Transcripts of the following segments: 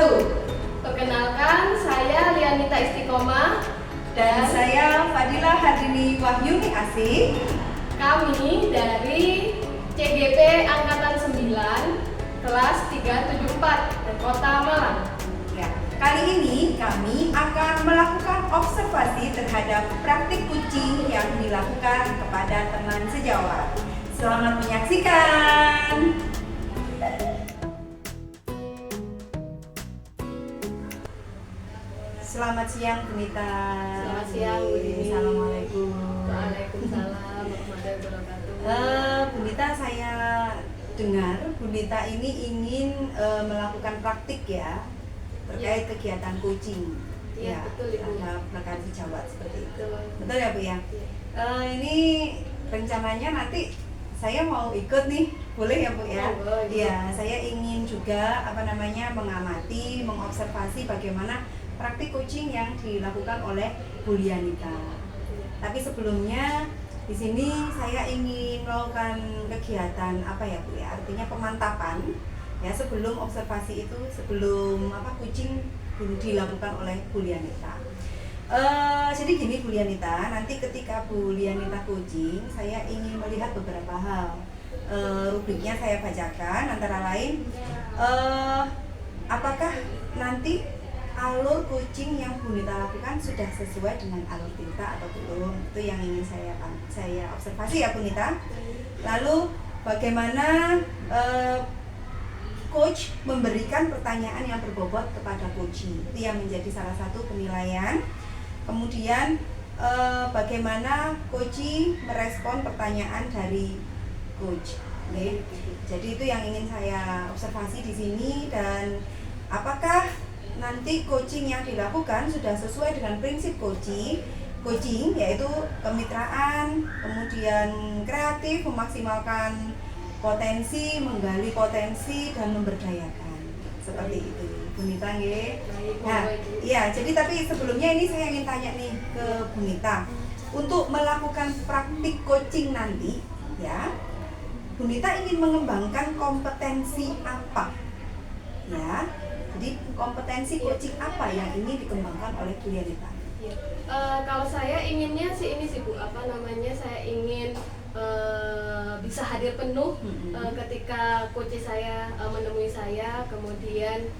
wabarakatuh. Perkenalkan, saya Lianita Istiqomah Dan saya Fadila Hadini Wahyuni Asih. Kami dari CGP Angkatan 9, kelas 374 dan Kota Malang. Ya, kali ini kami akan melakukan observasi terhadap praktik kucing yang dilakukan kepada teman sejawat. Selamat menyaksikan. Selamat siang, Bu Nita. Selamat siang, Bu Dini. Assalamualaikum. Waalaikumsalam warahmatullahi wabarakatuh. Bu Nita, saya dengar Bu Nita ini ingin melakukan praktik ya terkait kegiatan kucing. Iya, betul, Ibu. Terhadap rekan sejawat seperti itu. Betul. Betul ya Bu ya? Ini rencananya nanti saya mau ikut nih, boleh ya Bu ya? Oh, boleh. Iya, saya ingin juga mengamati, mengobservasi bagaimana praktik kucing yang dilakukan oleh Bu Lianita. Tapi sebelumnya di sini saya ingin melakukan kegiatan Bu ya? Artinya pemantapan ya sebelum observasi itu, sebelum kucing dilakukan oleh Bu Lianita. Jadi gini Bu Lianita, nanti ketika Bu Lianita kucing, saya ingin melihat beberapa hal. Rubriknya saya bacakan antara lain apakah nanti alur kucing yang Bu Nita lakukan sudah sesuai dengan alur tinta atau belum, itu yang ingin saya observasi ya Bu Nita. Lalu bagaimana coach memberikan pertanyaan yang berbobot kepada kucing, itu yang menjadi salah satu penilaian. Kemudian bagaimana coach merespon pertanyaan dari coach. Okay. Jadi itu yang ingin saya observasi di sini. Dan apakah nanti coaching yang dilakukan sudah sesuai dengan prinsip coaching, yaitu kemitraan, kemudian kreatif, memaksimalkan potensi, menggali potensi, dan memberdayakan. Seperti itu, Bu Nita nggih. Nah, iya, jadi tapi sebelumnya ini saya ingin tanya nih ke Bu Nita. Untuk melakukan praktik coaching nanti, ya, Bu Nita ingin mengembangkan kompetensi apa? Ya, jadi kompetensi coaching apa yang ingin dikembangkan oleh Bu Lianita? Kalau saya inginnya sih ini sih Bu, saya ingin bisa hadir penuh ketika coach saya menemui saya, kemudian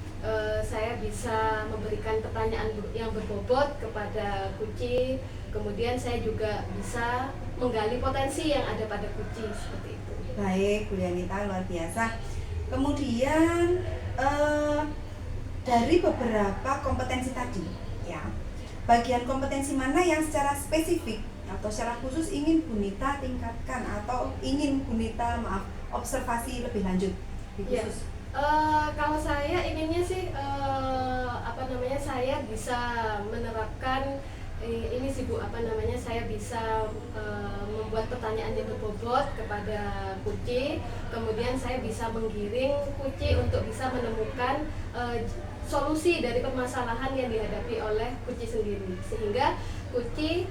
saya bisa memberikan pertanyaan yang berbobot kepada coach, kemudian saya juga bisa menggali potensi yang ada pada coach, seperti itu. Baik, Bu Lianita, luar biasa. Kemudian dari beberapa kompetensi tadi, ya, bagian kompetensi mana yang secara spesifik atau secara khusus ingin Bu Nita tingkatkan atau ingin Bu Nita observasi lebih lanjut? Khusus. Kalau saya inginnya sih saya bisa menerapkan ini sih Bu, saya bisa membuat pertanyaan yang berbobot kepada kuci, kemudian saya bisa menggiring kuci untuk bisa menemukan solusi dari permasalahan yang dihadapi oleh kuci sendiri, sehingga kuci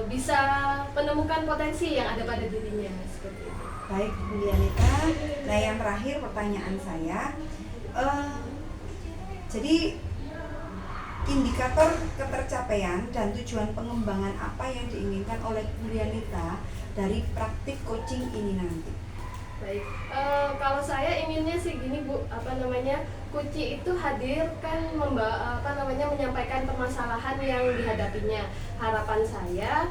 bisa menemukan potensi yang ada pada dirinya, seperti itu. Baik, Bu Lianita. Nah, yang terakhir pertanyaan saya, jadi indikator ketercapaian dan tujuan pengembangan apa yang diinginkan oleh Bu Lianita dari praktik coaching ini nanti? Baik, kalau saya inginnya sih gini Bu, kuci itu hadir kan menyampaikan permasalahan yang dihadapinya. Harapan saya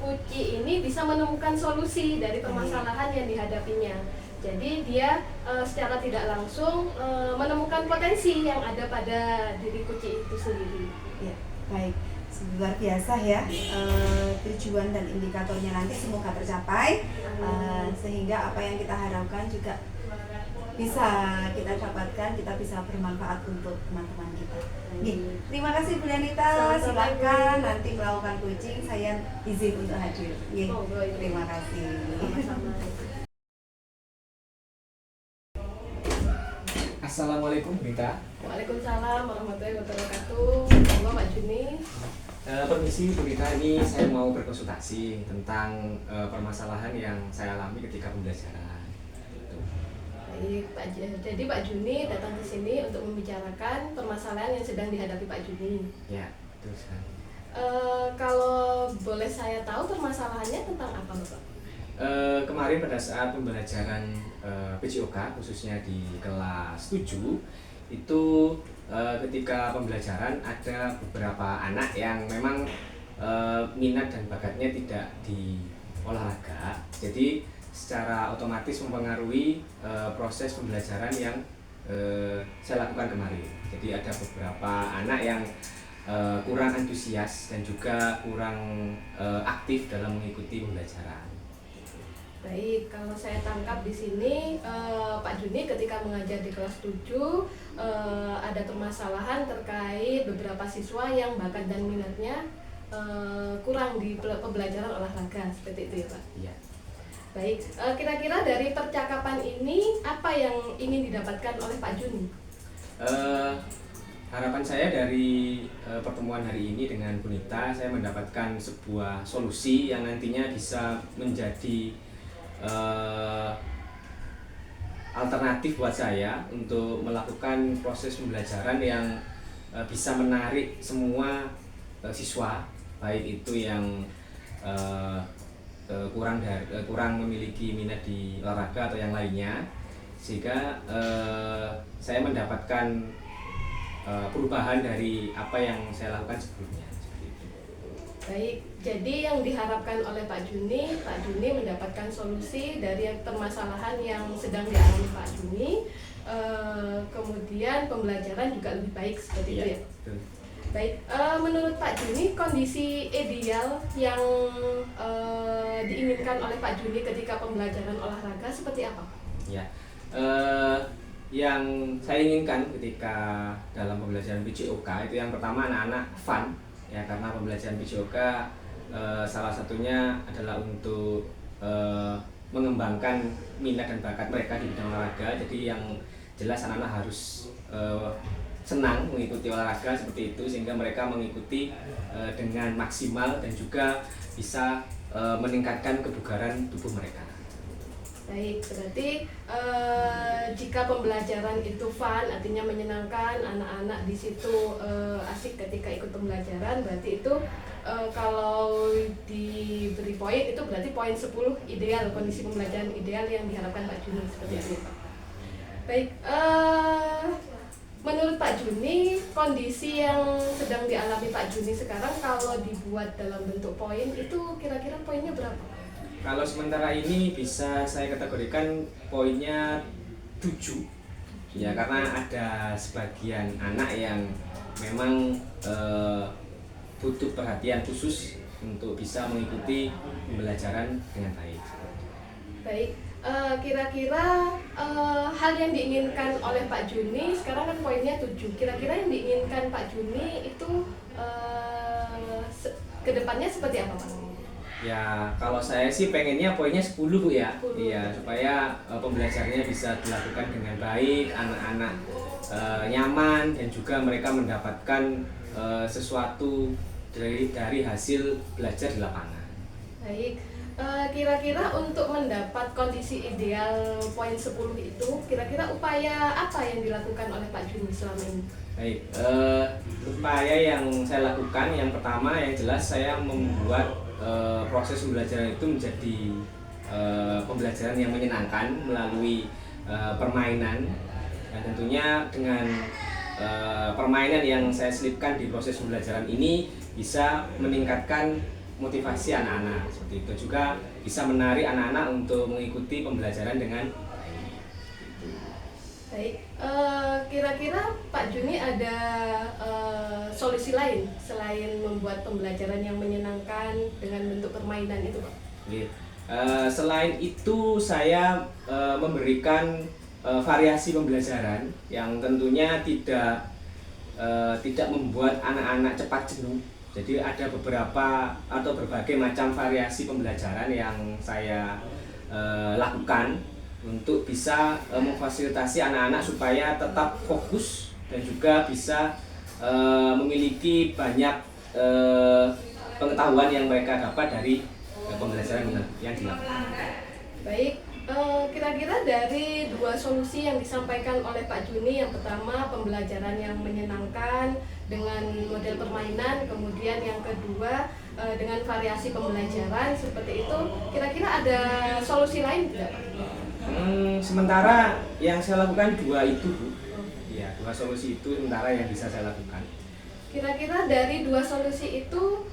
kuci ini bisa menemukan solusi dari permasalahan yang dihadapinya. Jadi dia secara tidak langsung menemukan potensi yang ada pada diri kuci itu sendiri. Ya, baik. Luar biasa ya, tujuan dan indikatornya nanti semoga tercapai, sehingga apa yang kita harapkan juga bisa kita dapatkan, kita bisa bermanfaat untuk teman-teman kita. Terima kasih Bu Lianita, silakan nanti melakukan coaching, saya izin untuk hadir. Terima kasih. Assalamualaikum Nita. Waalaikumsalam warahmatullahi wabarakatuh. Mbak Juni. Permisi Bu Nita, ini saya mau berkonsultasi tentang permasalahan yang saya alami ketika pembelajaran. Baik, jadi Pak Juni datang ke sini untuk membicarakan permasalahan yang sedang dihadapi Pak Juni. Ya, betul sekali. Kalau boleh saya tahu permasalahannya tentang apa, Bapak? Kemarin pada saat pembelajaran PJOK khususnya di kelas 7 itu ketika pembelajaran ada beberapa anak yang memang minat dan bakatnya tidak di olahraga, jadi secara otomatis mempengaruhi proses pembelajaran yang saya lakukan kemarin. Jadi ada beberapa anak yang kurang antusias dan juga kurang aktif dalam mengikuti pembelajaran. Baik, kalau saya tangkap di sini Pak Juni ketika mengajar di kelas 7 ada permasalahan terkait beberapa siswa yang bakat dan minatnya kurang di pembelajaran olahraga, seperti itu ya Pak? Iya. Baik, kira-kira dari percakapan ini apa yang ingin didapatkan oleh Pak Juni? Harapan saya dari pertemuan hari ini dengan Bu Nita, saya mendapatkan sebuah solusi yang nantinya bisa menjadi alternatif buat saya untuk melakukan proses pembelajaran yang bisa menarik semua siswa, baik itu yang kurang memiliki minat di olahraga atau yang lainnya, sehingga saya mendapatkan perubahan dari apa yang saya lakukan sebelumnya. Baik, jadi yang diharapkan oleh Pak Juni mendapatkan solusi dari permasalahan yang sedang dialami Pak Juni, kemudian pembelajaran juga lebih baik, seperti itu ya? Betul. Baik, menurut Pak Juni kondisi ideal yang diinginkan oleh Pak Juni ketika pembelajaran olahraga seperti apa? Ya, yang saya inginkan ketika dalam pembelajaran PJOK itu yang pertama anak-anak fun. Ya, karena pembelajaran PJOK salah satunya adalah untuk mengembangkan minat dan bakat mereka di bidang olahraga. Jadi yang jelas anak-anak harus senang mengikuti olahraga seperti itu, sehingga mereka mengikuti dengan maksimal dan juga bisa meningkatkan kebugaran tubuh mereka. Baik, berarti jika pembelajaran itu fun, artinya menyenangkan, anak-anak di situ asik ketika ikut pembelajaran, berarti itu kalau diberi poin itu berarti poin 10 ideal, kondisi pembelajaran ideal yang diharapkan Pak Juni, seperti itu. Baik, menurut Pak Juni, kondisi yang sedang dialami Pak Juni sekarang kalau dibuat dalam bentuk poin itu kira-kira poinnya berapa? Kalau sementara ini bisa saya kategorikan poinnya 7. Ya, karena ada sebagian anak yang memang butuh perhatian khusus untuk bisa mengikuti pembelajaran dengan baik. Baik, kira-kira hal yang diinginkan oleh Pak Juni, sekarang kan poinnya 7. Kira-kira yang diinginkan Pak Juni itu kedepannya seperti apa Pak? Ya, kalau saya sih pengennya poinnya 10 Bu ya. 10. Iya, supaya pembelajarannya bisa dilakukan dengan baik, anak-anak nyaman dan juga mereka mendapatkan sesuatu dari hasil belajar di lapangan. Baik, kira-kira untuk mendapat kondisi ideal poin 10 itu, kira-kira upaya apa yang dilakukan oleh Pak Juni selama ini? Baik, upaya yang saya lakukan yang pertama yang jelas saya membuat proses pembelajaran itu menjadi pembelajaran yang menyenangkan melalui permainan, dan tentunya dengan permainan yang saya selipkan di proses pembelajaran ini bisa meningkatkan motivasi anak-anak, seperti itu juga bisa menarik anak-anak untuk mengikuti pembelajaran dengan baik. Kira-kira Pak Juni ada solusi lain selain membuat pembelajaran yang menyenangkan dengan bentuk permainan itu Pak? Selain itu saya memberikan variasi pembelajaran yang tentunya tidak membuat anak-anak cepat jenuh. Jadi ada beberapa atau berbagai macam variasi pembelajaran yang saya lakukan untuk bisa memfasilitasi anak-anak supaya tetap fokus dan juga bisa memiliki banyak pengetahuan yang mereka dapat dari pembelajaran yang dilakukan. Baik, Kira-kira dari dua solusi yang disampaikan oleh Pak Juni, yang pertama pembelajaran yang menyenangkan dengan model permainan, kemudian yang kedua dengan variasi pembelajaran seperti itu, kira-kira ada solusi lain tidak Pak? Sementara yang saya lakukan dua itu, Bu. Ya, dua solusi itu sementara yang bisa saya lakukan. Kira-kira dari dua solusi itu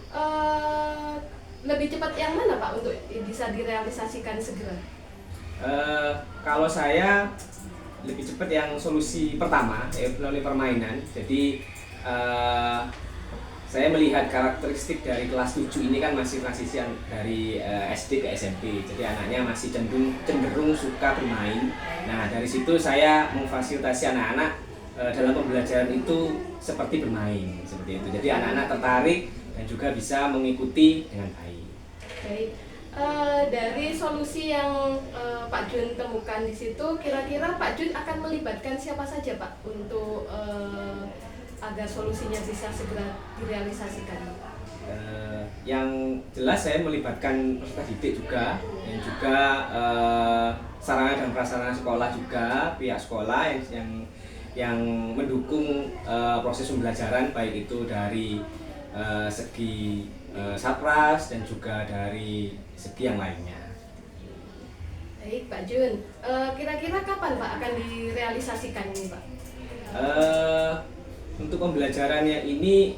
lebih cepat yang mana Pak untuk bisa direalisasikan segera? Kalau saya lebih cepat yang solusi pertama, melalui permainan. Jadi saya melihat karakteristik dari kelas 7 ini kan masih transisi dari SD ke SMP. Jadi anaknya masih cenderung suka bermain. Nah, dari situ saya memfasilitasi anak-anak dalam pembelajaran itu seperti bermain, seperti itu. Jadi anak-anak tertarik dan juga bisa mengikuti dengan baik. Baik. Dari solusi yang Pak Jun temukan di situ, kira-kira Pak Jun akan melibatkan siapa saja Pak untuk agar solusinya bisa segera direalisasikan? Yang jelas saya melibatkan peserta didik juga, dan juga sarana dan prasarana sekolah juga, pihak sekolah yang mendukung proses pembelajaran, baik itu dari segi Satras dan juga dari segi yang lainnya. Baik Pak Jun, kira-kira kapan Pak akan direalisasikan ini Pak? Untuk pembelajarannya ini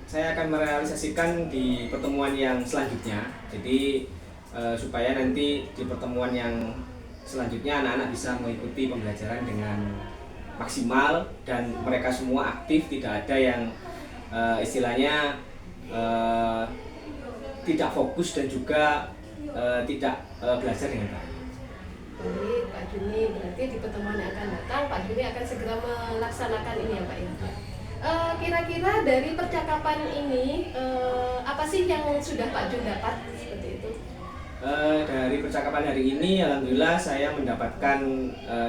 saya akan merealisasikan di pertemuan yang selanjutnya. Jadi supaya nanti di pertemuan yang selanjutnya anak-anak bisa mengikuti pembelajaran dengan maksimal dan mereka semua aktif, tidak ada yang istilahnya tidak fokus dan juga tidak belajar dengan baik. Baik Pak Juni, berarti di pertemuan yang akan datang Pak Juni akan segera melaksanakan ini ya Pak ya. Kira-kira dari percakapan ini apa sih yang sudah Pak Jun dapat seperti itu? Dari percakapan hari ini, alhamdulillah saya mendapatkan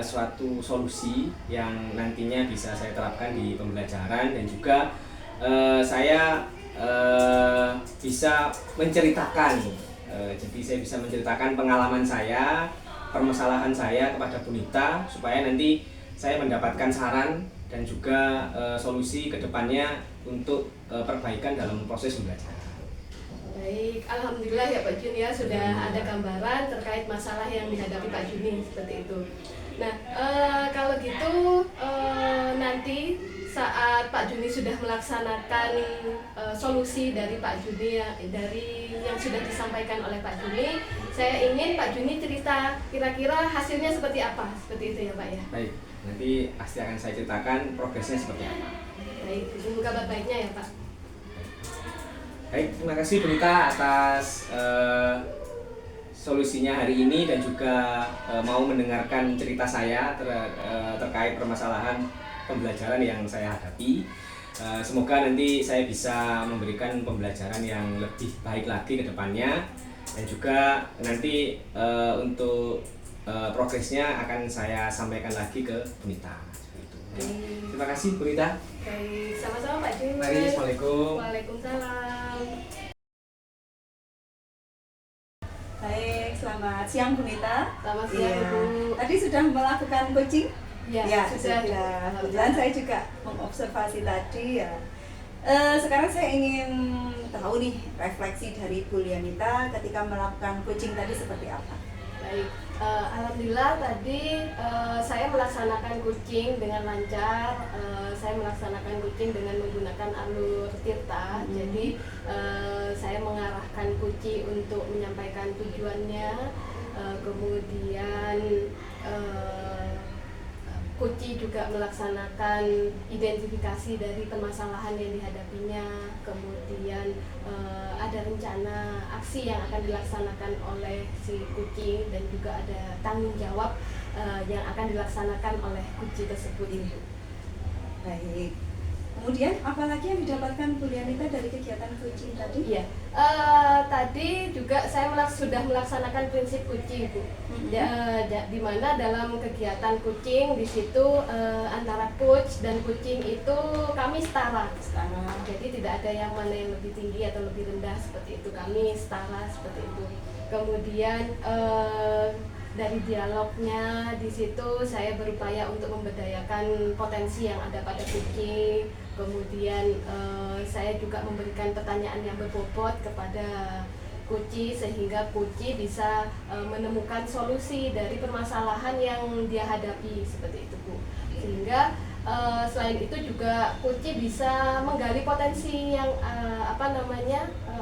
suatu solusi yang nantinya bisa saya terapkan di pembelajaran, dan juga saya bisa menceritakan, jadi saya bisa menceritakan pengalaman saya, permasalahan saya kepada Bunita, supaya nanti saya mendapatkan saran dan juga solusi ke depannya untuk perbaikan dalam proses pembelajaran. Baik, alhamdulillah ya Pak Jun ya, sudah ada gambaran terkait masalah yang dihadapi Pak Juni seperti itu. Nah, kalau gitu nanti saat Pak Juni sudah melaksanakan solusi dari Pak Juni dari yang sudah disampaikan oleh Pak Juni, saya ingin Pak Juni cerita kira-kira hasilnya seperti apa, seperti itu ya Pak ya. Baik, nanti pasti akan saya ceritakan progresnya seperti apa. Baik, tunggu kabar baiknya ya Pak. Baik, terima kasih Bunita atas solusinya hari ini, dan juga mau mendengarkan cerita saya terkait permasalahan pembelajaran yang saya hadapi. Semoga nanti saya bisa memberikan pembelajaran yang lebih baik lagi ke depannya, dan juga nanti untuk progresnya akan saya sampaikan lagi ke Bunita. Terima kasih Bunita. Baik, sama-sama Pak Juni. Mari, Assalamualaikum. Waalaikumsalam. Baik, selamat siang Bunita. Selamat siang Iya. Ibu. Tadi sudah melakukan coaching? Ya, sudah. Kebetulan saya juga mengobservasi tadi ya. Sekarang saya ingin tahu nih refleksi dari Bu Lianita ketika melakukan coaching tadi seperti apa? Baik, alhamdulillah tadi saya melaksanakan coaching dengan lancar. Saya melaksanakan coaching dengan menggunakan alur Tirta. Jadi saya mengarahkan coaching untuk menyampaikan tujuannya, kemudian Kuci juga melaksanakan identifikasi dari permasalahan yang dihadapinya, kemudian ada rencana aksi yang akan dilaksanakan oleh si Kuci, dan juga ada tanggung jawab yang akan dilaksanakan oleh Kuci tersebut ini. Baik. Kemudian apalagi yang didapatkan Bu Lianita dari kegiatan coaching tadi? Iya, tadi juga saya sudah melaksanakan prinsip kucing, Bu. Di mana dalam kegiatan kucing di situ antara coach dan kucing itu kami setara. Jadi tidak ada yang mana yang lebih tinggi atau lebih rendah seperti itu. Kami setara seperti itu. Kemudian dari dialognya di situ saya berupaya untuk memberdayakan potensi yang ada pada kucing. Kemudian saya juga memberikan pertanyaan yang berbobot kepada kucing sehingga kucing bisa menemukan solusi dari permasalahan yang dia hadapi, seperti itu Bu. Sehingga selain itu juga kucing bisa menggali potensi yang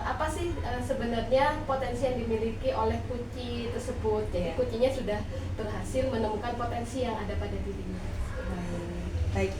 apa sih sebenarnya potensi yang dimiliki oleh kucing tersebut. Jadi kucingnya sudah berhasil menemukan potensi yang ada pada dirinya. Baik,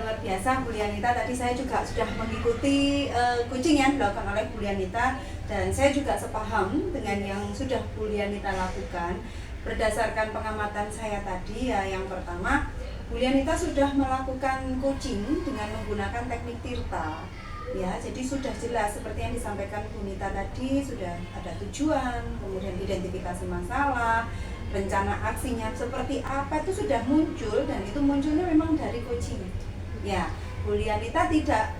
luar biasa Bu Lianita. Tadi saya juga sudah mengikuti coaching yang dilakukan oleh Bu Lianita, dan saya juga sepaham dengan yang sudah Bu Lianita lakukan. Berdasarkan pengamatan saya tadi ya, yang pertama Bu Lianita sudah melakukan coaching dengan menggunakan teknik Tirta. Ya, jadi sudah jelas seperti yang disampaikan Bu Nita tadi, sudah ada tujuan, kemudian identifikasi masalah, rencana aksinya seperti apa itu sudah muncul, dan itu munculnya memang dari coaching. Ya, Bu Lianita tidak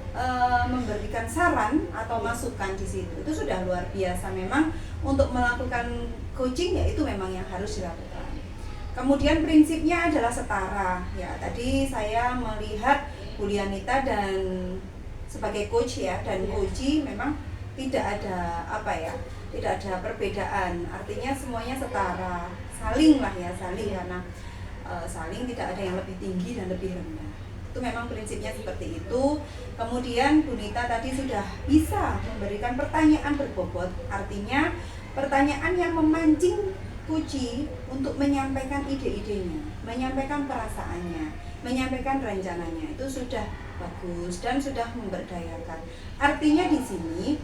memberikan saran atau masukan di situ. Itu sudah luar biasa memang untuk melakukan coaching, ya itu memang yang harus dilakukan. Kemudian prinsipnya adalah setara. Ya, tadi saya melihat Bu Lianita dan sebagai coach ya, dan coach memang tidak ada tidak ada perbedaan, artinya semuanya setara, saling lah ya, saling, karena saling, tidak ada yang lebih tinggi dan lebih rendah. Itu memang prinsipnya seperti itu. Kemudian Bu Nita tadi sudah bisa memberikan pertanyaan berbobot, artinya pertanyaan yang memancing coach untuk menyampaikan ide-idenya, menyampaikan perasaannya, menyampaikan rencananya. Itu sudah bagus dan sudah memberdayakan. Artinya di sini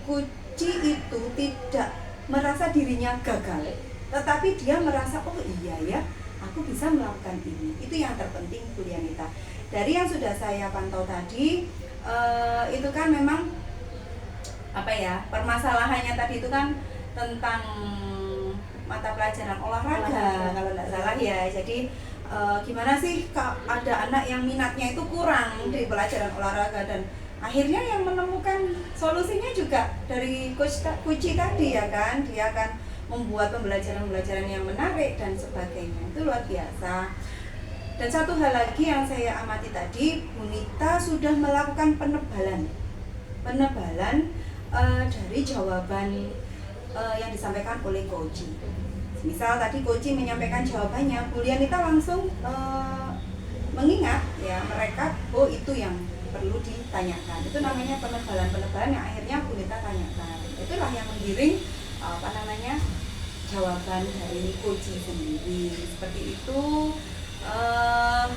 kuci itu tidak merasa dirinya gagal, tetapi dia merasa oh iya ya, aku bisa melakukan ini. Itu yang terpenting Bu Lianita. Dari yang sudah saya pantau tadi, itu kan memang permasalahannya tadi itu kan tentang mata pelajaran olahraga kalau tidak salah ya. Jadi gimana sih ada anak yang minatnya itu kurang di pelajaran olahraga, dan akhirnya yang menemukan solusinya juga dari coach tadi ya kan, dia akan membuat pembelajaran yang menarik dan sebagainya. Itu luar biasa. Dan satu hal lagi yang saya amati tadi, Bu Nita sudah melakukan penebalan dari jawaban yang disampaikan oleh coach. Misal tadi coach menyampaikan jawabannya, Bu Lianita langsung mengingat ya mereka, oh itu yang perlu ditanyakan. Itu namanya penebalan yang akhirnya Bu Nita tanyakan. Itulah yang menggiring jawaban dari coach sendiri. Seperti itu.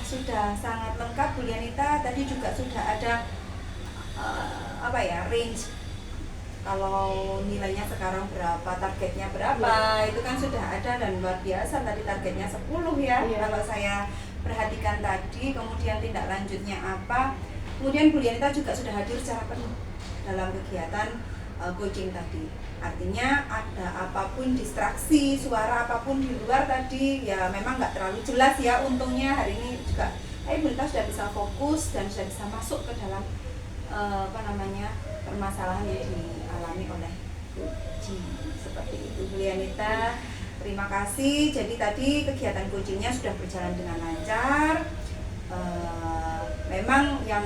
Sudah sangat lengkap Bu Lianita. Tadi juga sudah ada range. Kalau nilainya sekarang berapa, targetnya berapa, itu kan sudah ada, dan luar biasa. Tadi targetnya 10 ya, kalau saya perhatikan tadi. Kemudian tindak lanjutnya apa. Kemudian Bu Lianita juga sudah hadir secara penuh dalam kegiatan coaching tadi. Artinya ada apapun distraksi, suara apapun di luar tadi, ya memang nggak terlalu jelas ya. Untungnya hari ini juga Bu Lianita sudah bisa fokus dan sudah bisa masuk ke dalam permasalahan yang dialami oleh coaching. Seperti itu Bu Lianita. Terima kasih. Jadi tadi kegiatan coachingnya sudah berjalan dengan lancar. Memang yang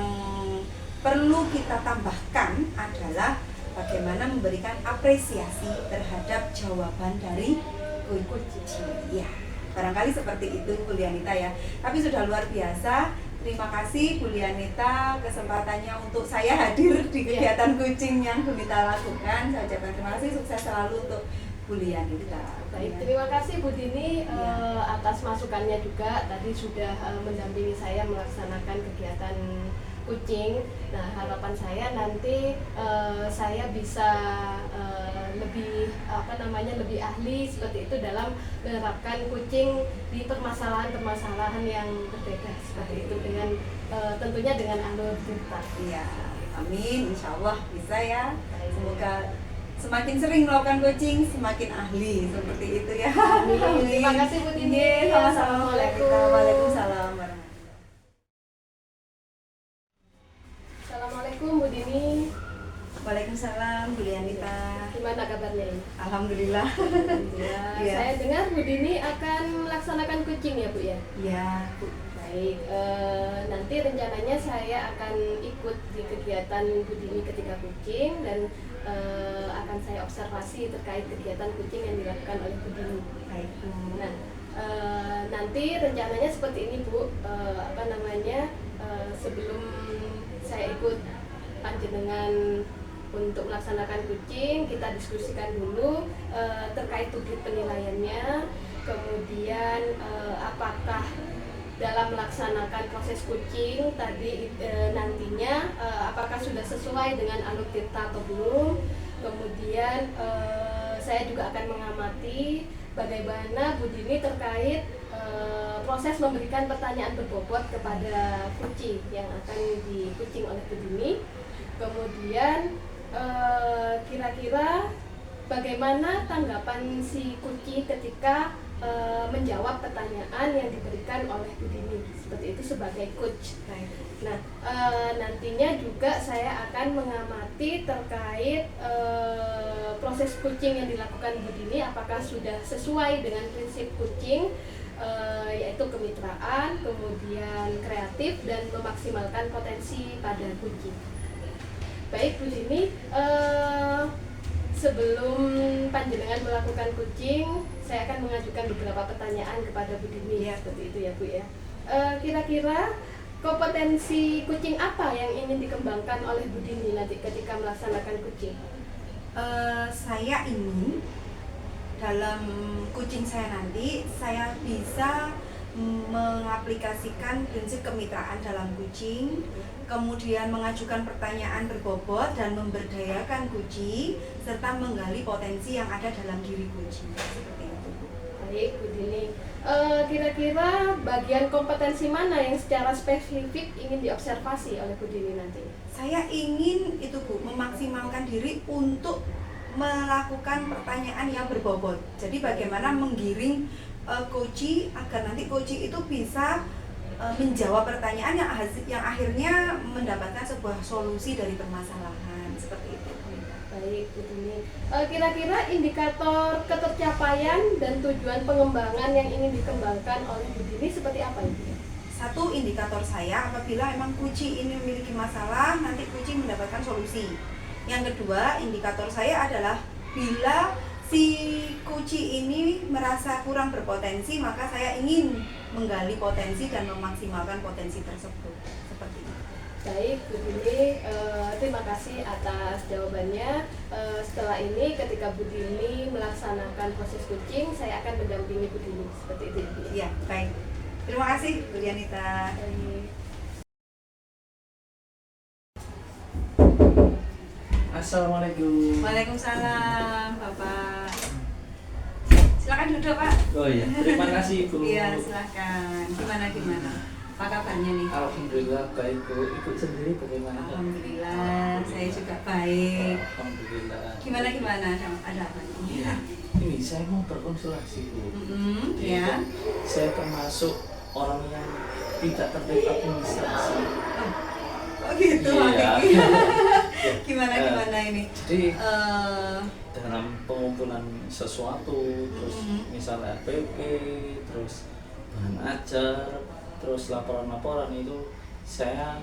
perlu kita tambahkan adalah bagaimana memberikan apresiasi terhadap jawaban dari coaching. Ya, barangkali seperti itu Bu Lianita ya. Tapi sudah luar biasa. Terima kasih Bu Lianita kesempatannya untuk saya hadir di kegiatan coaching yang Bu Nita lakukan. Saya ucapkan terima kasih, sukses selalu untuk Bu Lianita. Baik, terima kasih Bu Dini atas masukannya juga. Tadi sudah mendampingi saya melaksanakan kegiatan coaching. Nah, harapan saya nanti saya bisa lebih lebih ahli seperti itu dalam menerapkan coaching di permasalahan-permasalahan yang berbeda seperti itu, dengan tentunya dengan alur cerita. Iya, amin, insya Allah bisa ya. Semoga semakin sering melakukan coaching semakin ahli seperti itu ya. Amin. Terima kasih Bu Dini. Assalamualaikum. Waalaikumsalam. Assalamualaikum Bu Dini. Waalaikumsalam Bu Lianita. Gimana kabarnya ini? Alhamdulillah. Alhamdulillah. Iya. Saya dengar Bu Dini akan melaksanakan kucing ya Bu ya? Ya, Bu. Baik, nanti rencananya saya akan ikut di kegiatan Bu Dini ketika kucing dan akan saya observasi terkait kegiatan kucing yang dilakukan oleh Bu Dini. Baik, Bu. Nah, nanti rencananya seperti ini Bu, sebelum saya ikut panjenengan untuk melaksanakan kucing, kita diskusikan dulu terkait tujuan penilaiannya, kemudian apakah dalam melaksanakan proses kucing tadi nantinya apakah sudah sesuai dengan alur tirta atau belum. Kemudian saya juga akan mengamati bagaimana Bu Dini terkait proses memberikan pertanyaan berbobot kepada kucing yang akan dikucing oleh Bu Dini. Kemudian kira-kira bagaimana tanggapan si kucing ketika menjawab pertanyaan yang diberikan oleh Bu Dini, seperti itu sebagai coach. Nah, nantinya juga saya akan mengamati terkait proses coaching yang dilakukan Bu Dini, apakah sudah sesuai dengan prinsip coaching, yaitu kemitraan, kemudian kreatif, dan memaksimalkan potensi pada kucing. Baik Bu Dini, sebelum panjenengan melakukan kucing, saya akan mengajukan beberapa pertanyaan kepada Bu Dini ya, seperti itu ya Bu ya. Kira-kira kompetensi kucing apa yang ingin dikembangkan oleh Bu Dini nanti ketika melaksanakan kucing? Saya ingin dalam kucing saya nanti saya bisa mengaplikasikan prinsip kemitraan dalam kucing, kemudian mengajukan pertanyaan berbobot dan memberdayakan kucing, serta menggali potensi yang ada dalam diri kucing. Seperti itu. Baik Bu Dini, kira-kira bagian kompetensi mana yang secara spesifik ingin diobservasi oleh Bu Dini nanti? Saya ingin itu Bu, memaksimalkan diri untuk melakukan pertanyaan yang berbobot. Jadi bagaimana menggiring coach agar nanti coach itu bisa menjawab pertanyaan yang akhirnya mendapatkan sebuah solusi dari permasalahan, seperti itu. Baik Bu Dini, kira-kira indikator ketercapaian dan tujuan pengembangan yang ingin dikembangkan oleh Bu Dini seperti apa itu? Satu, indikator saya apabila emang kucing ini memiliki masalah, nanti kucing mendapatkan solusi. Yang kedua, indikator saya adalah bila si kucing ini merasa kurang berpotensi, maka saya ingin menggali potensi dan memaksimalkan potensi tersebut. Seperti itu. Baik Bu Dini, terima kasih atas jawabannya. Setelah ini ketika Bu Dini melaksanakan proses kucing, saya akan mendampingi Bu Dini, seperti itu. Ya, baik. Terima kasih Bu Dianita. Baik. Assalamualaikum. Waalaikumsalam, Bapak. Silakan duduk, Pak. Oh iya, terima kasih Bu. Iya, silakan. Gimana? Apa kabarnya nih? Alhamdulillah baik Bu. Ibu sendiri bagaimana? Alhamdulillah, saya juga baik. Alhamdulillah. Gimana? Ada apa nih? Iya. Ini saya mau berkonsultasi Bu. Jadi, Ya. Saya termasuk orang yang tidak tertib administrasi. Oh gitu, Iya. Pak. Gimana ini? Jadi dalam pengumpulan sesuatu, terus misalnya RPP, terus bahan ajar, terus laporan-laporan itu saya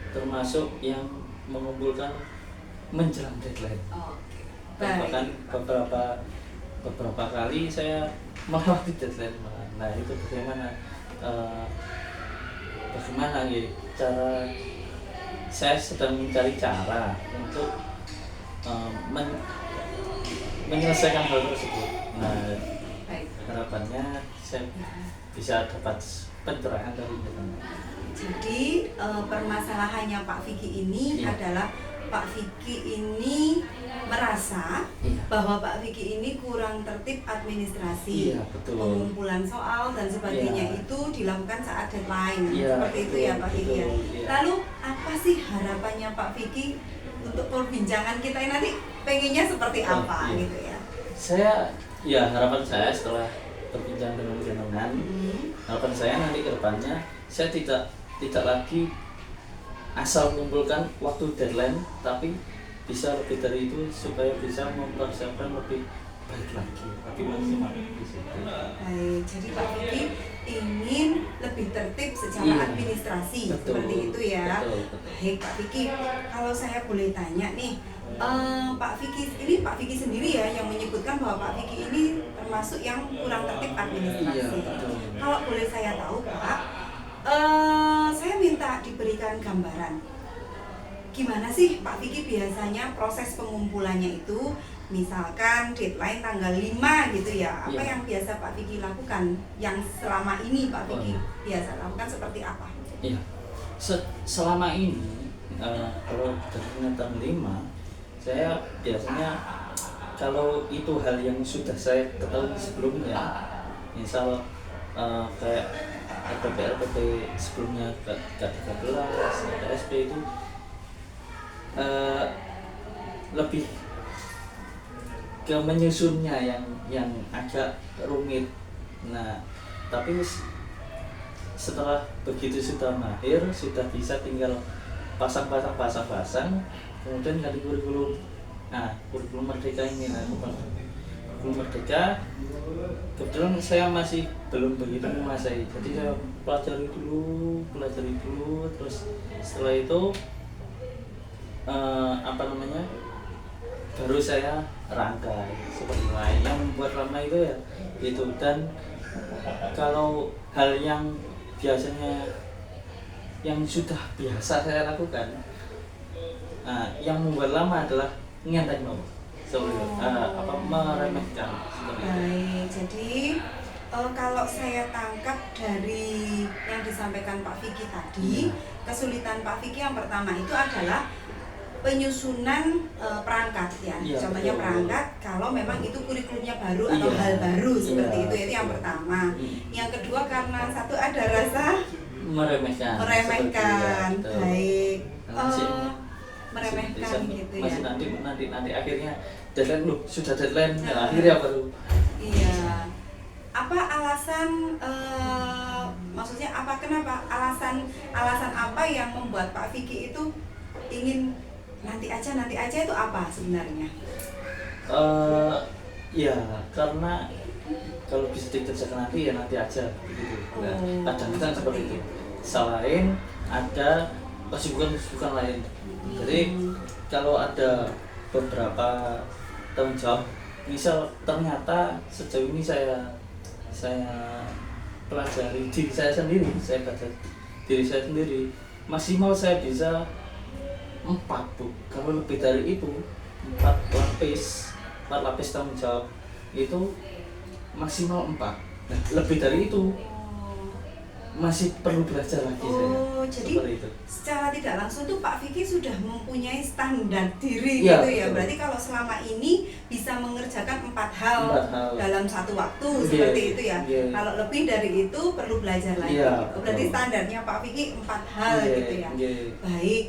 termasuk yang mengumpulkan menjelang deadline. Oke. Bahkan beberapa kali saya melewati deadline. Nah itu bagaimana ya cara saya sedang mencari cara untuk menyelesaikan hal tersebut. Nah Baik. harapannya saya bisa dapat pencerahan dari itu. Jadi permasalahannya Pak Vicky ini Iya. adalah Pak Vicky ini merasa Iya. bahwa Pak Vicky ini kurang tertib administrasi. Iya, betul. Pengumpulan soal dan sebagainya Iya. itu dilakukan saat deadline. Iya, Seperti itu betul, ya Pak Vicky ya. betul, iya. Lalu apa sih harapannya Pak Vicky untuk perbincangan kita ini nanti pengennya seperti Oh, apa iya. gitu ya? Harapan saya setelah berbincang dengan jenengan, harapan saya nanti ke depannya saya tidak lagi asal mengumpulkan waktu deadline, tapi bisa lebih dari itu supaya bisa mempersiapkan lebih baik lagi, lebih maksimal di situ. Baik, jadi Pak Vicky ingin lebih tertib secara Iya. administrasi, Betul. seperti itu ya. Betul. Baik Pak Vicky, kalau saya boleh tanya nih, Pak Vicky sendiri ya yang menyebutkan bahwa Pak Vicky ini termasuk yang kurang tertib administrasi. Iya, betul. Kalau boleh saya tahu Pak, saya minta diberikan gambaran. Gimana sih Pak Vicky biasanya proses pengumpulannya itu? Misalkan deadline tanggal 5 gitu ya. Apa Iya. yang biasa Pak Vicky lakukan? Yang selama ini Pak Vicky Oh. biasa lakukan seperti apa? Iya, selama ini kalau dari tanggal 5 saya biasanya kalau itu hal yang sudah saya ketahui sebelumnya, misal kayak LPP sebelumnya K13, KSP itu lebih ke menyusunnya yang agak rumit. Nah, tapi setelah begitu sudah mahir, sudah bisa tinggal pasang, kemudian ganti kurikulum. Nah, kurikulum Merdeka ini, kurikulum Merdeka kebetulan saya masih belum begitu menguasai, jadi saya pelajari dulu, terus setelah itu baru saya rangkai seperti lain. Yang membuat lama itu ya itu. Dan kalau hal yang biasanya yang sudah biasa saya lakukan, yang membuat lama adalah ngenteng meremehkan seperti itu. Baik, jadi kalau saya tangkap dari yang disampaikan Pak Vicky tadi, kesulitan Pak Vicky yang pertama itu adalah penyusunan perangkat ya. Iya, Contohnya betul. perangkat kalau memang itu kurikulumnya baru atau Iya. hal baru seperti Iya, itu yang betul. pertama. Hmm. Yang kedua karena satu ada rasa meremehkan. meremehkan. Seperti, ya, betul. Baik. Masih- Meremehkan gitu masih ya. nanti akhirnya deadline sudah deadline, Nah. akhirnya baru Iya. Apa alasan maksudnya kenapa alasan apa yang membuat Pak Vicky itu ingin nanti aja itu apa sebenarnya? ya karena kalau bisa dikerjakan nanti ya nanti aja begitu. Nah, Oh, kadang-kadang seperti itu. itu. Selain ada kesibukan lain. Jadi kalau ada beberapa tanggung jawab, misal ternyata sejauh ini saya pelajari diri saya sendiri, saya baca diri saya sendiri, maksimal saya bisa 4 Bu. Kalau lebih dari itu 4 lapis tanggung jawab itu maksimal 4. Nah, lebih dari itu masih perlu belajar lagi saya. Jadi Seperti itu. secara tidak langsung tuh Pak Vicky sudah mempunyai standar diri Iya, gitu ya. betul. Berarti kalau selama ini bisa mengerjakan 4 hal, 4 hal. dalam satu waktu Iya, seperti itu ya. iya. Kalau lebih dari itu perlu belajar lagi. Iya, gitu. Berarti betul. standarnya Pak Vicky 4 hal Iya, gitu ya. iya. Baik.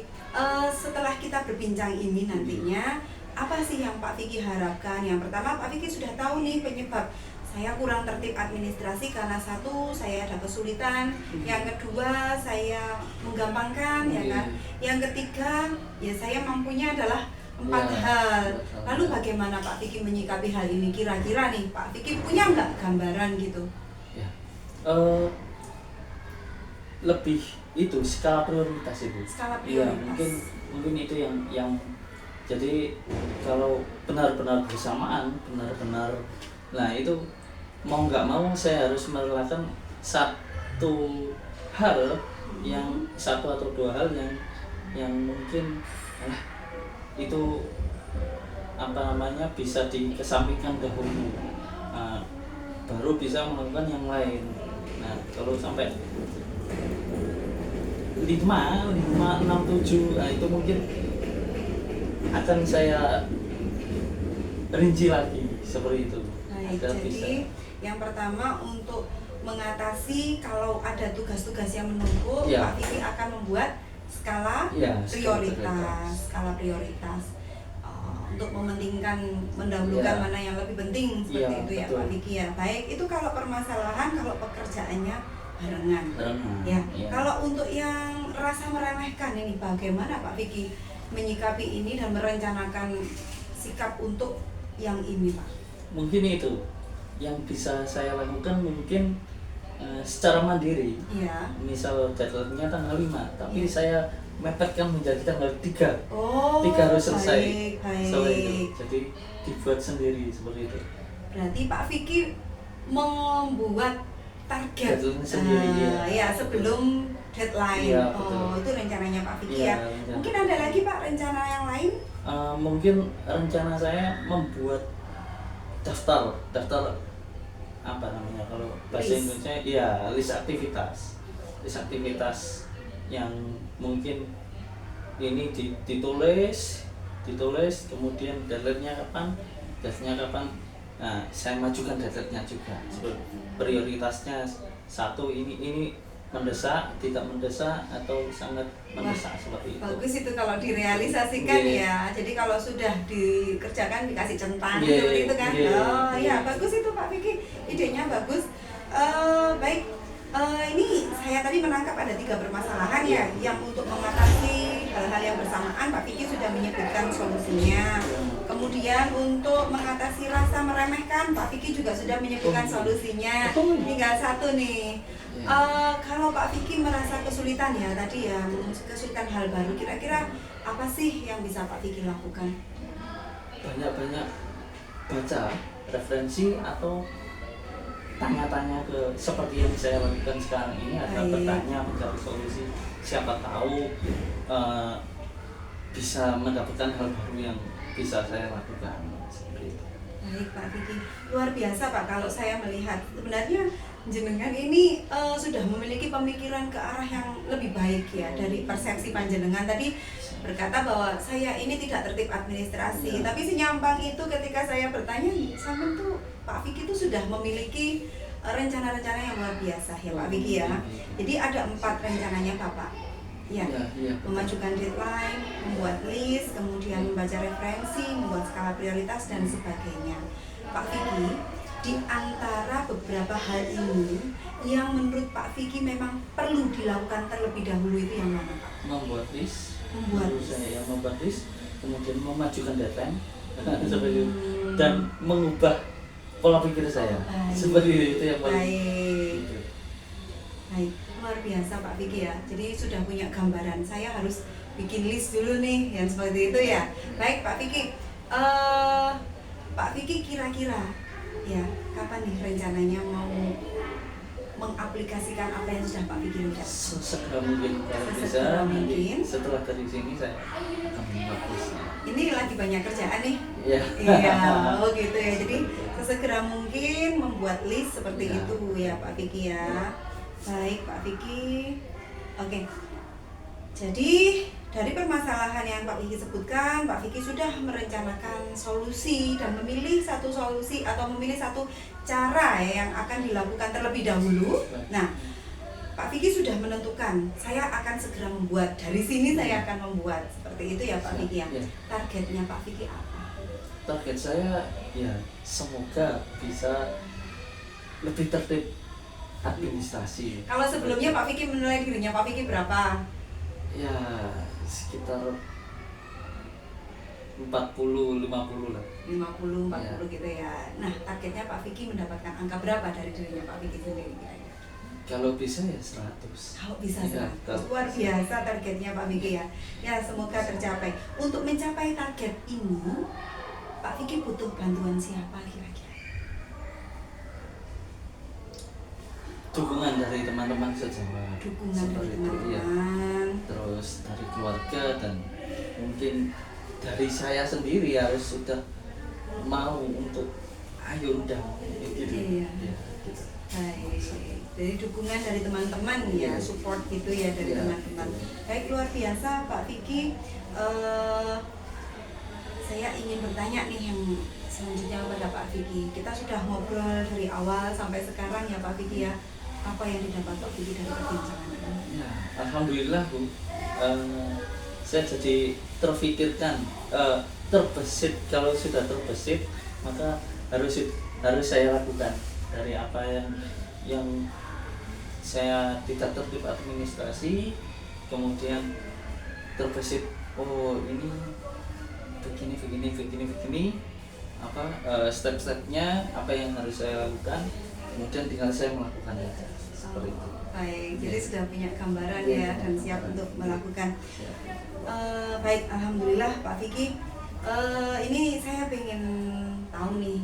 Setelah kita berbincang ini nantinya apa sih yang Pak Vicky harapkan? Yang pertama Pak Vicky sudah tahu nih penyebab saya kurang tertib administrasi karena satu saya ada kesulitan, yang kedua saya menggampangkan ya kan, yang ketiga ya saya mampunya adalah 4 Ya, hal. 4 hal. Lalu bagaimana Pak Vicky menyikapi hal ini? Kira-kira nih Pak Vicky punya nggak gambaran gitu? Ya. Lebih itu skala prioritas itu. Skala Iya, prioritas. mungkin itu yang jadi kalau benar-benar bersamaan, nah itu mau nggak mau saya harus merelakan satu hal yang 1 atau 2 hal yang mungkin itu bisa dikesampingkan dahulu. Nah, baru bisa melakukan yang lain. Nah, kalau sampai 5, 6, 7, nah itu mungkin akan saya rinci lagi seperti itu. Baik, Agar jadi bisa. yang pertama untuk mengatasi kalau ada tugas-tugas yang menumpuk, Ya. Pak Vicky akan membuat skala Ya, skala prioritas untuk mendahulukan Ya. mana yang lebih penting seperti Ya, itu ya betul. Pak Vicky ya. Baik, itu kalau permasalahan, kalau pekerjaannya barengan. Ya, Ya. kalau untuk yang rasa meremehkan ini bagaimana Pak Vicky? menyikapi ini dan merencanakan sikap untuk yang ini, Pak? Mungkin itu yang bisa saya lakukan, mungkin secara mandiri. Iya. Misal deadline-nya tanggal 5, tapi Iya. saya mepetkan menjadi tanggal 3. Oh, 3 harus selesai. baik. Selesai itu. Jadi dibuat sendiri seperti itu. Berarti Pak Vicky membuat target Deadline sendiri, ya. ya sebelum deadline. Iya, betul. Oh, itu rencananya Pak Vicky Iya, ya. rencana. Mungkin ada lagi Pak rencana yang lain? Mungkin rencana saya membuat daftar apa namanya kalau bahasa List. Indonesia, ya list aktivitas yang mungkin ini ditulis kemudian deadline-nya kapan, nah saya majukan deadline-nya juga. Prioritasnya satu, ini mendesak, tidak mendesak, atau sangat mendesak. Seperti itu. Bagus itu kalau direalisasikan Iya. ya. Jadi kalau sudah dikerjakan dikasih centang Iya, seperti itu kan. iya, Oh iya. ya, bagus itu Pak Vicky. Idenya bagus. Baik. Ini saya tadi menangkap ada 3 permasalahan ya, yang untuk mengatasi hal-hal yang bersamaan Pak Vicky sudah menyebutkan solusinya. Kemudian untuk mengatasi rasa meremehkan Pak Vicky juga sudah menyebutkan solusinya. Tinggal satu nih. Kalau Pak Vicky merasa kesulitan ya tadi ya, kesulitan hal baru, kira-kira apa sih yang bisa Pak Vicky lakukan? Banyak baca referensi atau tanya-tanya ke seperti yang saya lakukan sekarang ini, adalah Baik. bertanya, mencari solusi. Siapa tahu bisa mendapatkan hal baru yang bisa saya lakukan seperti itu. Baik Pak Vicky, luar biasa Pak kalau saya melihat sebenarnya jenengan ini sudah memiliki pemikiran ke arah yang lebih baik ya dari persepsi panjenengan tadi berkata bahwa saya ini tidak tertib administrasi, tapi senyampang itu ketika saya bertanya, sampean tuh Pak Vicky itu sudah memiliki rencana-rencana yang luar biasa ya Pak Vicky ya. Jadi ada 4 rencananya Bapak. Ya, Iya. memajukan deadline, membuat list, kemudian membaca referensi, membuat skala prioritas dan sebagainya. Pak Vicky, di antara beberapa hal ini yang menurut Pak Vicky memang perlu dilakukan terlebih dahulu itu yang mana Pak? Membuat list. Membuat Menurut list. saya yang membuat list, kemudian memajukan deadline seperti itu, dan mengubah pola pikir saya. Baik. Seperti itu yang paling. Baik. Baik, luar biasa Pak Vicky ya. Jadi sudah punya gambaran. Saya harus bikin list dulu nih, yang seperti itu ya. Baik Pak Vicky, Pak Vicky kira-kira ya kapan nih rencananya mau mengaplikasikan apa yang sudah Pak Vicky lihat? Sesegera mungkin kalau bisa. Sesegera Nanti mungkin. setelah dari sini saya akan membuat listnya. Ini lagi banyak kerjaan nih. Iya. Iya, oh gitu ya. Jadi sesegera mungkin membuat list seperti Ya. itu ya Pak Vicky ya. Baik Pak Vicky. Oke. Jadi dari permasalahan yang Pak Vicky sebutkan, Pak Vicky sudah merencanakan solusi dan memilih satu solusi atau memilih satu cara ya, yang akan dilakukan terlebih dahulu. Nah, Pak Vicky sudah menentukan, saya akan segera membuat, dari sini saya akan membuat. Seperti itu ya Pak Vicky ya. Ya. Targetnya Pak Vicky apa? Target saya ya semoga bisa lebih tertib administrasi. Kalau sebelumnya Pak Vicky menilai dirinya Pak Vicky berapa? Ya sekitar 40-50 lah. 50-40 Ya. gitu ya. Nah, targetnya Pak Vicky mendapatkan angka berapa dari dirinya Pak Vicky sendiri kira-kira? Kalau bisa ya 100. Kalau bisa Ya, 100. Luar biasa targetnya Pak Vicky ya. Ya, semoga tercapai. Untuk mencapai target ini, Pak Vicky butuh bantuan siapa kira-kira? Dukungan dari teman-teman sejawat. Dukungan dari Seperti itu, ya. teman-teman. Terus dari keluarga dan mungkin dari saya sendiri harus sudah mau untuk ayo udah gitu. Iya. Ya, gitu. Baik, jadi dukungan dari teman-teman ya, support gitu ya dari Iya. teman-teman. Baik, luar biasa Pak Vicky. Saya ingin bertanya nih yang selanjutnya kepada Pak Vicky. Kita sudah ngobrol dari awal sampai sekarang ya Pak Vicky ya. Apa yang didapat Pak Vicky dari perbincangan ini? Ya, alhamdulillah Bu. Saya jadi terfikirkan, terbesit. Kalau sudah terbesit, maka harus saya lakukan. Dari apa yang saya tidak tertib administrasi, kemudian terbesit oh ini begini step-stepnya apa yang harus saya lakukan, kemudian tinggal saya melakukan aja seperti itu. Baik, jadi sudah punya gambaran Iya. ya dan siap untuk melakukan. Baik, alhamdulillah Pak Vicky. Ini saya pengen tahu nih,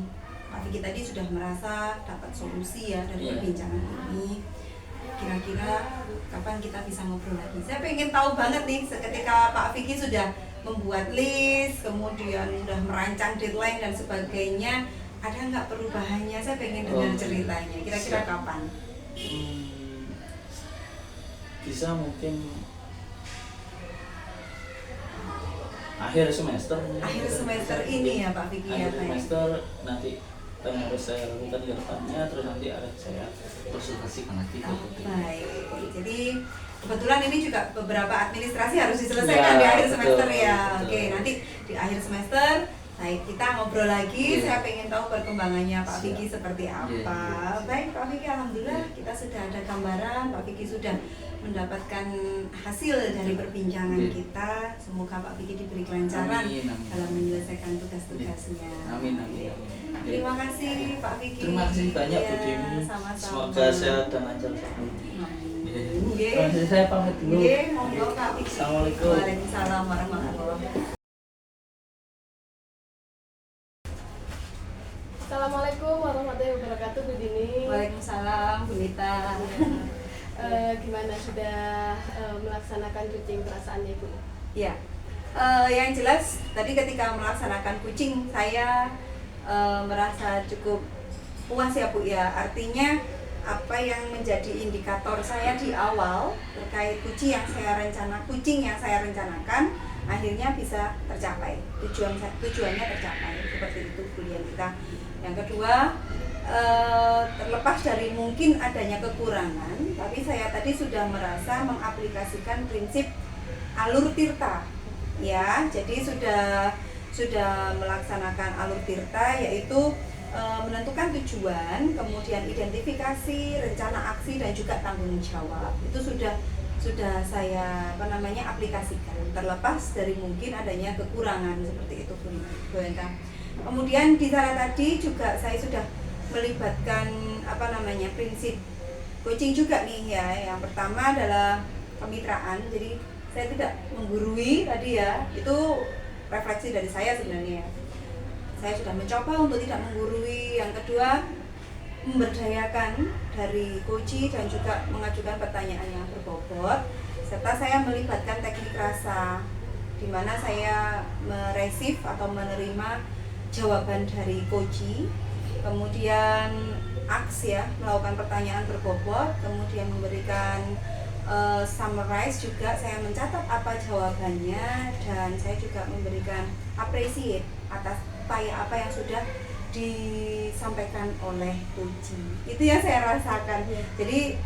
Pak Vicky tadi sudah merasa dapat solusi ya dari Iya. perbincangan ini. Kira-kira kapan kita bisa ngobrol lagi? Saya pengen tahu banget nih, ketika Pak Vicky sudah membuat list, kemudian sudah merancang deadline dan sebagainya, ada nggak perubahannya? Saya pengen dengar Oh, ceritanya. Kira-kira siap. kapan? Bisa mungkin akhir semester. Akhir semester ini ya Pak Vicky ya. Akhir semester nanti apa yang harus saya lakukan ke depannya, terus nanti akan saya konsultasikan lagi ke Putri. Baik, jadi kebetulan ini juga beberapa administrasi harus diselesaikan Ya, di akhir betul, semester ya. betul. Oke, nanti di akhir semester kita ngobrol lagi. Iya. Saya pengen tahu perkembangannya Pak Siap. Vicky seperti apa. Iya. Baik Pak Vicky, alhamdulillah kita sudah ada gambaran. Pak Vicky sudah mendapatkan hasil dari perbincangan Iya. kita. Semoga Pak Vicky diberi kelancaran Amin, amin. dalam menyelesaikan tugas-tugasnya. Amin, amin, amin. Terima kasih Pak Vicky. Terima kasih banyak Bu Iya, Dini. sama-sama. Semoga sehat dan lancar selalu. Amin. Terima kasih, saya pamit dulu. Oke, monggo Kak Vicky. Assalamualaikum. Waalaikumsalam warahmatullahi wabarakatuh. Assalamualaikum warahmatullahi wabarakatuh, Bu Dini. Waalaikumsalam Bu Nita. Gimana sudah melaksanakan kucing perasaannya Ibu? Ya, yang jelas tadi ketika melaksanakan kucing saya merasa cukup puas ya Bu ya. Artinya apa yang menjadi indikator saya di awal terkait kucing yang saya rencanakan akhirnya bisa tercapai, tujuannya tercapai, seperti itu kuliah kita. Yang kedua, terlepas dari mungkin adanya kekurangan, tapi saya tadi sudah merasa mengaplikasikan prinsip alur tirta ya. Jadi sudah melaksanakan alur tirta, yaitu menentukan tujuan, kemudian identifikasi, rencana aksi, dan juga tanggung jawab. Itu sudah saya aplikasikan, terlepas dari mungkin adanya kekurangan seperti itu Bu Enta. Kemudian di sana tadi juga saya sudah melibatkan prinsip coaching juga nih ya. Yang pertama adalah kemitraan. Jadi saya tidak menggurui tadi ya, itu refleksi dari saya sebenarnya. Saya sudah mencoba untuk tidak menggurui. Yang kedua, memberdayakan dari coach dan juga mengajukan pertanyaan yang berbobot, serta saya melibatkan teknik rasa, di mana saya meresif atau menerima jawaban dari coach, kemudian aks ya, melakukan pertanyaan berbobot, kemudian memberikan summarize juga, saya mencatat apa jawabannya, dan saya juga memberikan appreciate atas upaya apa yang sudah disampaikan oleh coach. Itu yang saya rasakan. Jadi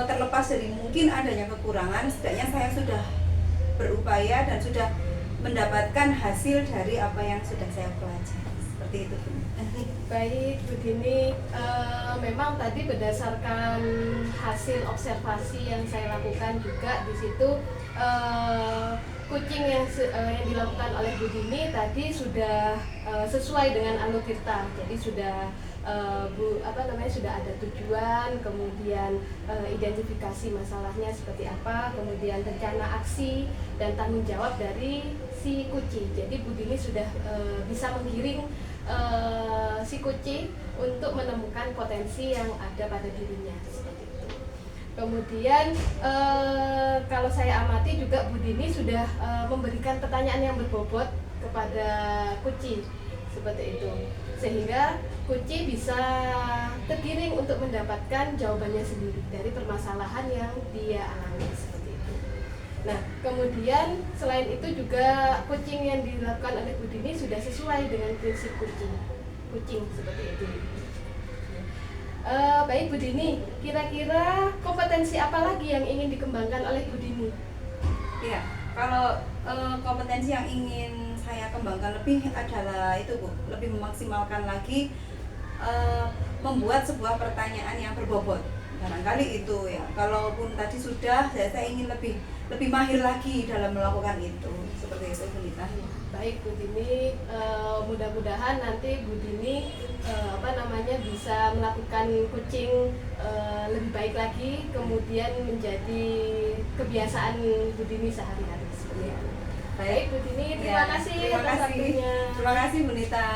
terlepas dari mungkin adanya kekurangan, setidaknya saya sudah berupaya dan sudah mendapatkan hasil dari apa yang sudah saya pelajari. Seperti itu. Baik, Bu Dini, memang tadi berdasarkan hasil observasi yang saya lakukan juga di situ, kucing yang dilakukan oleh Bu Dini tadi sudah sesuai dengan alur tirta. Jadi sudah sudah ada tujuan, kemudian identifikasi masalahnya seperti apa, kemudian rencana aksi dan tanggung jawab dari si kucing. Jadi Bu Dini sudah bisa menggiring si kucing untuk menemukan potensi yang ada pada dirinya seperti itu. Kemudian kalau saya amati juga Bu Dini sudah memberikan pertanyaan yang berbobot kepada kucing seperti itu, sehingga kucing bisa tergiring untuk mendapatkan jawabannya sendiri dari permasalahan yang dia alami seperti itu. Nah, kemudian selain itu juga kucing yang dilakukan oleh Bu Dini sudah sesuai dengan prinsip kucing seperti itu. Baik Bu Dini, kira-kira kompetensi apa lagi yang ingin dikembangkan oleh Bu Dini? Ya, kalau kompetensi yang ingin saya kembangkan lebih adalah itu Bu, lebih memaksimalkan lagi membuat sebuah pertanyaan yang berbobot barangkali itu ya. Kalaupun tadi sudah, saya ingin lebih mahir lagi dalam melakukan itu. Seperti itu Bu Nita. Baik Bu Dini, mudah-mudahan nanti Bu Dini bisa melakukan coaching lebih baik lagi, kemudian menjadi kebiasaan Bu Dini sehari-hari seperti itu. Baik Bu Dini, terima kasih Terima atas kasih. waktunya. Terima kasih Bu Nita.